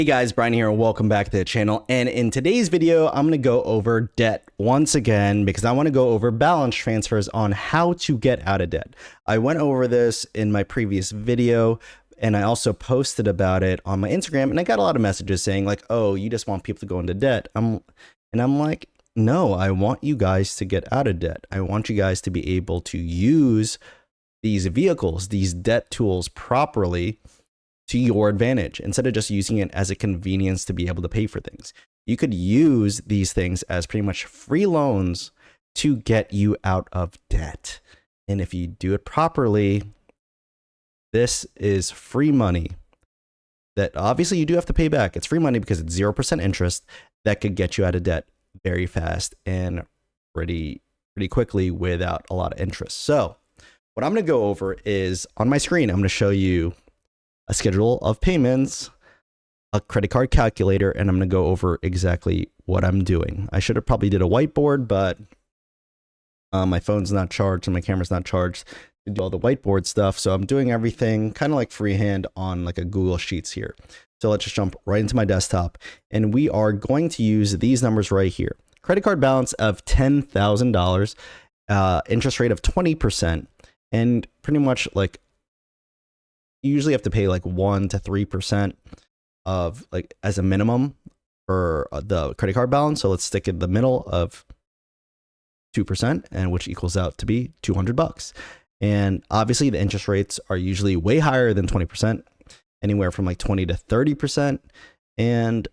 Hey guys, Brian here and welcome back to the channel. And in today's video, I'm going to go over debt once again because I want to go over balance transfers on how to get out of debt. I went over this in my previous video and I also posted about it on my Instagram, and I got a lot of messages saying like, oh, you just want people to go into debt. I'm like, no, I want you guys to get out of debt. I want you guys to be able to use these vehicles, these debt tools properly to your advantage instead of just using it as a convenience to be able to pay for things. You could use these things as pretty much free loans to get you out of debt. And if you do it properly, this is free money that obviously you do have to pay back. It's free money because it's 0% interest that could get you out of debt very fast and pretty quickly without a lot of interest. So what I'm going to go over is on my screen, I'm going to show you a schedule of payments, a credit card calculator, and I'm going to go over exactly what I'm doing. I should have probably did a whiteboard, but my phone's not charged and my camera's not charged to do all the whiteboard stuff. So I'm doing everything kind of like freehand on like a Google Sheets here. So let's just jump right into my desktop, and we are going to use these numbers right here. Credit card balance of $10,000, interest rate of 20%, and pretty much like you usually have to pay like 1 to 3% of like as a minimum for the credit card balance. So let's stick in the middle of 2%, and which equals out to be $200. And obviously the interest rates are usually way higher than 20%, anywhere from like 20 to 30%. And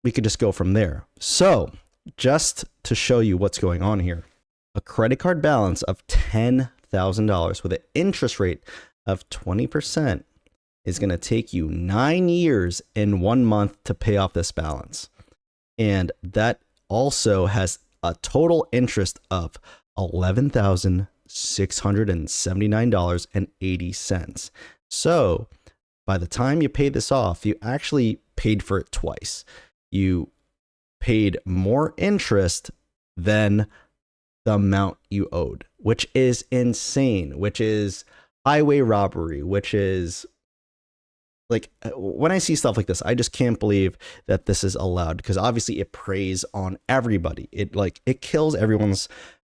we could just go from there. So just to show you what's going on here, a credit card balance of $10,000 with an interest rate of 20% is going to take you 9 years and 1 month to pay off this balance. And that also has a total interest of $11,679.80. So by the time you pay this off, you actually paid for it twice. You paid more interest than the amount you owed, which is insane, which is highway robbery, which is like, when I see stuff like this, I just can't believe that this is allowed, because obviously it preys on everybody. It kills everyone's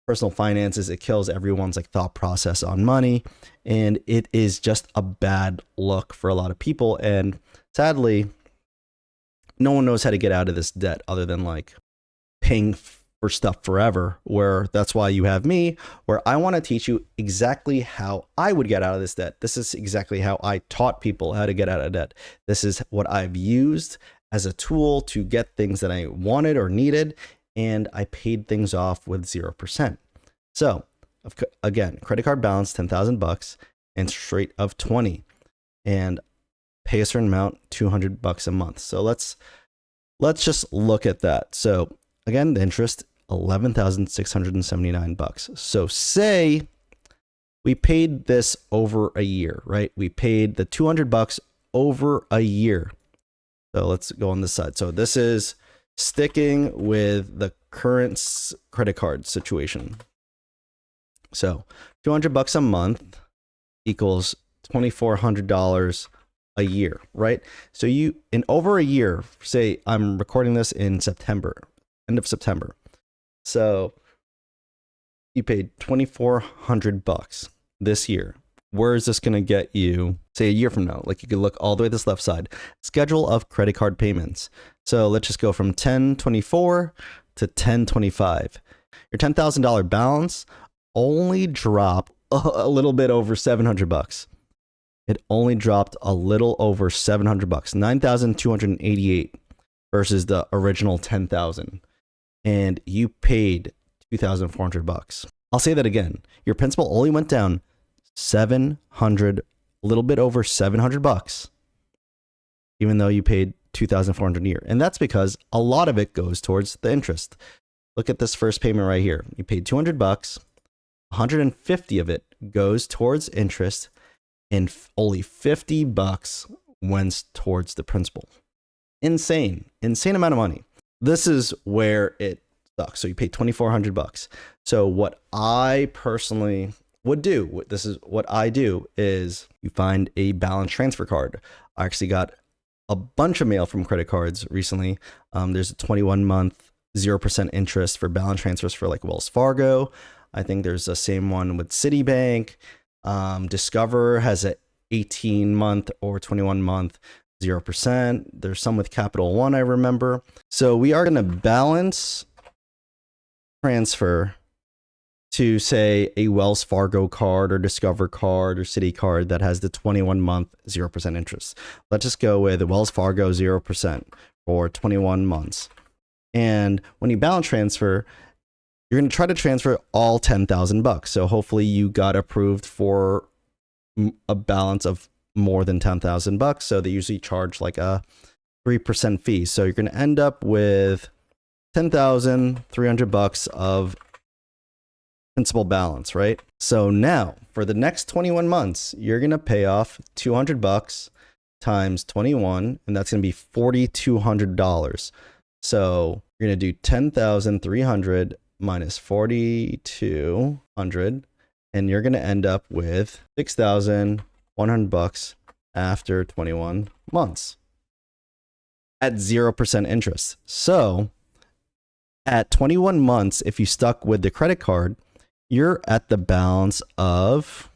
personal finances. It kills everyone's like thought process on money. And it is just a bad look for a lot of people. And sadly, no one knows how to get out of this debt other than like paying for stuff forever, where that's why you have me, where I want to teach you exactly how I would get out of this debt. This is exactly how I taught people how to get out of debt. This is what I've used as a tool to get things that I wanted or needed, and I paid things off with 0%. So again, credit card balance, $10,000, interest rate of 20, and pay a certain amount, $200 a month. So let's just look at that. So again, the interest, $11,679. So say we paid this over a year, right? We paid the $200 over a year. So let's go on this side. So this is sticking with the current credit card situation. So $200 a month equals $2,400 a year, right? So in over a year, say I'm recording this in September, end of September. So you paid $2,400 this year. Where is this going to get you, say, a year from now? Like, you could look all the way to this left side. Schedule of credit card payments. So let's just go from 1024 to 1025. Your $10,000 balance only dropped a little bit over $700. It only dropped a little over $700, $9,288 versus the original $10,000. And you paid $2,400. I'll say that again. Your principal only went down $700, a little bit over $700, even though you paid $2,400 a year. And that's because a lot of it goes towards the interest. Look at this first payment right here. You paid $200, $150 of it goes towards interest, and only $50 went towards the principal. Insane amount of money. This is where it sucks. So you pay $2,400. So what I personally would do, this is what I do, is you find a balance transfer card. I actually got a bunch of mail from credit cards recently. There's a 21-month 0% interest for balance transfers for like Wells Fargo. I think there's the same one with Citibank. Discover has a 18-month or 21-month 0%. There's some with Capital One, I remember. So we are going to balance transfer to, say, a Wells Fargo card or Discover card or Citi card that has the 21-month 0% interest. Let's just go with the Wells Fargo 0% for 21 months. And when you balance transfer, you're going to try to transfer all $10,000. So hopefully you got approved for a balance of more than $10,000. So they usually charge like a 3% fee. So you're going to end up with $10,300 of principal balance, right? So now for the next 21 months, you're going to pay off $200 times 21, and that's going to be $4,200. So you're going to do 10,300 minus 4,200, and you're going to end up with $6,100 after 21 months at 0% interest. So at 21 months, if you stuck with the credit card, you're at the balance of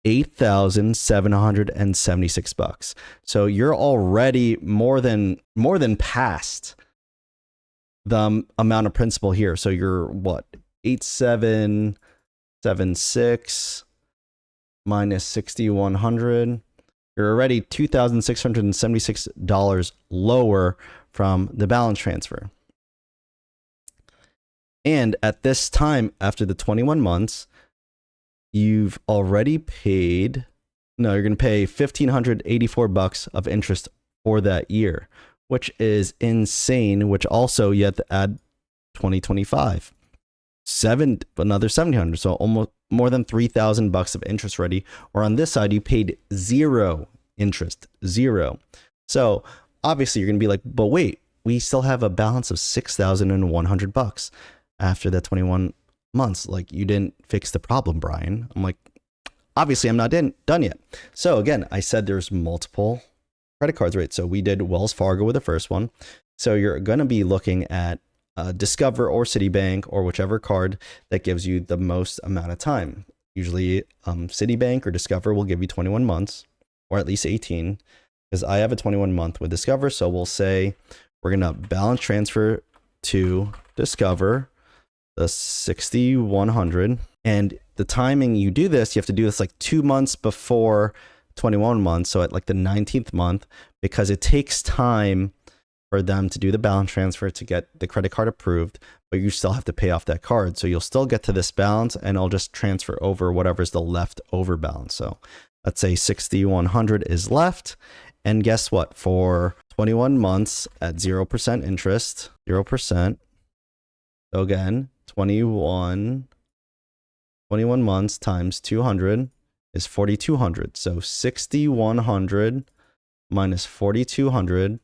$8,776. So you're already more than past the amount of principal here. So you're what? 8,776 minus 6,100. You're already $2,676 lower from the balance transfer. And at this time, after the 21 months, you've already paid, no, you're going to pay $1,584 of interest for that year, which is insane, which also you have to add 2025. Another $1,700. So almost more than $3,000 of interest ready. Or on this side, you paid zero interest, zero. So obviously you're going to be like, but wait, we still have a balance of $6,100 after that 21 months. Like, you didn't fix the problem, Brian. I'm like, obviously I'm not done yet. So again, I said there's multiple credit cards, right? So we did Wells Fargo with the first one. So you're going to be looking at Discover or Citibank or whichever card that gives you the most amount of time. Usually Citibank or Discover will give you 21 months or at least 18, because I have a 21 month with Discover. So we'll say we're going to balance transfer to Discover the 6,100. And the timing you do this, you have to do this like 2 months before 21 months. So at like the 19th month, because it takes time for them to do the balance transfer to get the credit card approved, but you still have to pay off that card. So you'll still get to this balance, and I'll just transfer over whatever's the leftover balance. So let's say 6,100 is left. And guess what? For 21 months at 0% interest, 0%. So again, 21 months times 200 is 4,200. So 6,100 minus 4,200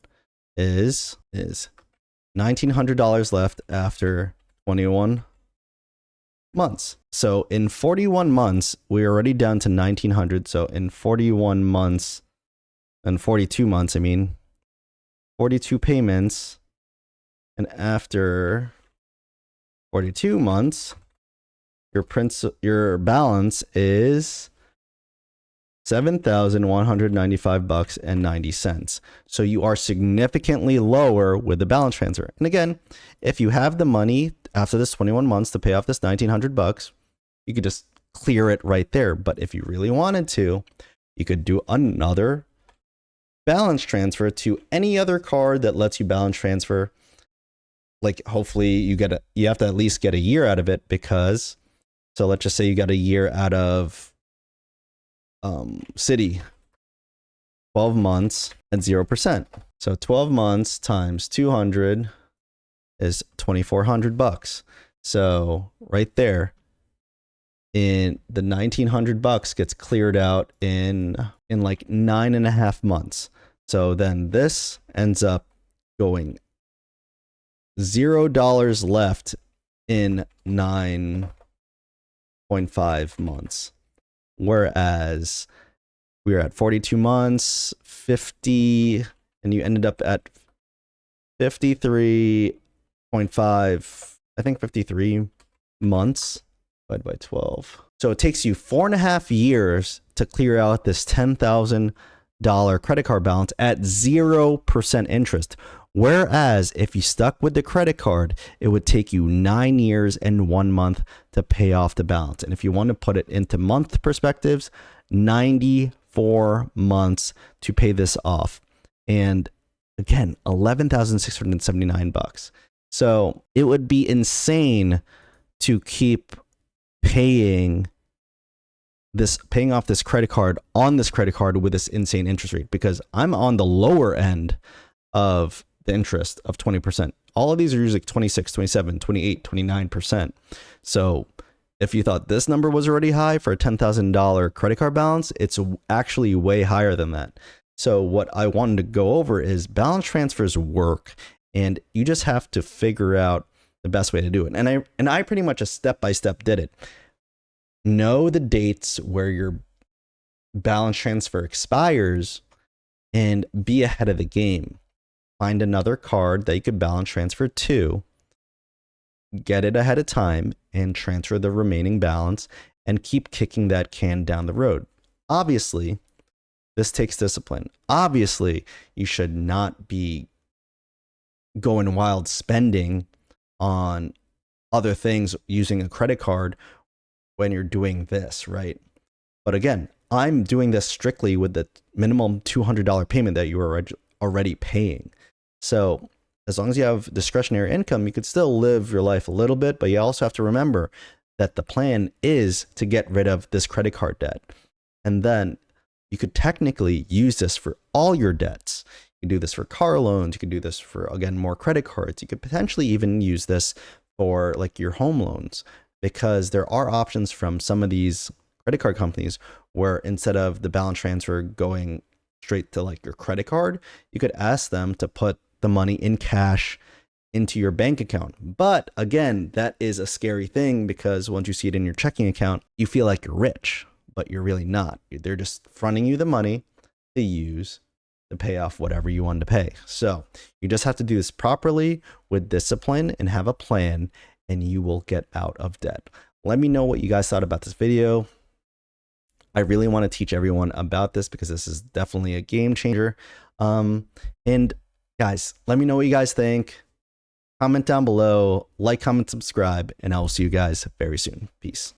is $1,900 left after 21 months. So in 41 months, we're already down to 1,900. So in 41 months and 42 months, 42 payments. And after 42 months, your balance is $7,195.90. So you are significantly lower with the balance transfer. And again, if you have the money after this 21 months to pay off this $1,900, you could just clear it right there. But if you really wanted to, you could do another balance transfer to any other card that lets you balance transfer. Like, hopefully you have to at least get a year out of it, because, so let's just say you got a year out of Citi, 12 months at 0%. So 12 months times 200 is $2,400. So right there, in the $1,900 gets cleared out in like 9.5 months. So then this ends up going $0 left in 9.5 months. Whereas we are at 42 months, and you ended up at 53.5, I think 53 months divided by 12. So it takes you 4.5 years to clear out this $10,000 credit card balance at 0% interest. Whereas if you stuck with the credit card, it would take you 9 years and 1 month to pay off the balance. And if you want to put it into month perspectives, 94 months to pay this off. And again, $11,679. So it would be insane to keep paying off this credit card on this credit card with this insane interest rate, because I'm on the lower end of the interest of 20%. All of these are usually 26, 27, 28, 29%. So if you thought this number was already high for a $10,000 credit card balance, it's actually way higher than that. So what I wanted to go over is balance transfers work, and you just have to figure out the best way to do it. And I pretty much a step-by-step did it. Know the dates where your balance transfer expires and be ahead of the game. Find another card that you could balance transfer to, get it ahead of time, and transfer the remaining balance, and keep kicking that can down the road. Obviously, this takes discipline. Obviously, you should not be going wild spending on other things using a credit card when you're doing this, right? But again, I'm doing this strictly with the minimum $200 payment that you are already paying. So as long as you have discretionary income, you could still live your life a little bit, but you also have to remember that the plan is to get rid of this credit card debt. And then you could technically use this for all your debts. You can do this for car loans. You can do this for, again, more credit cards. You could potentially even use this for like your home loans, because there are options from some of these credit card companies where instead of the balance transfer going straight to like your credit card, you could ask them to put the money in cash into your bank account. But again, that is a scary thing, because once you see it in your checking account, you feel like you're rich, but you're really not. They're just fronting you the money to use to pay off whatever you want to pay. So you just have to do this properly with discipline and have a plan, and you will get out of debt. Let me know what you guys thought about this video. I really want to teach everyone about this because this is definitely a game changer. And guys, let me know what you guys think. Comment down below, like, comment, subscribe, and I will see you guys very soon. Peace.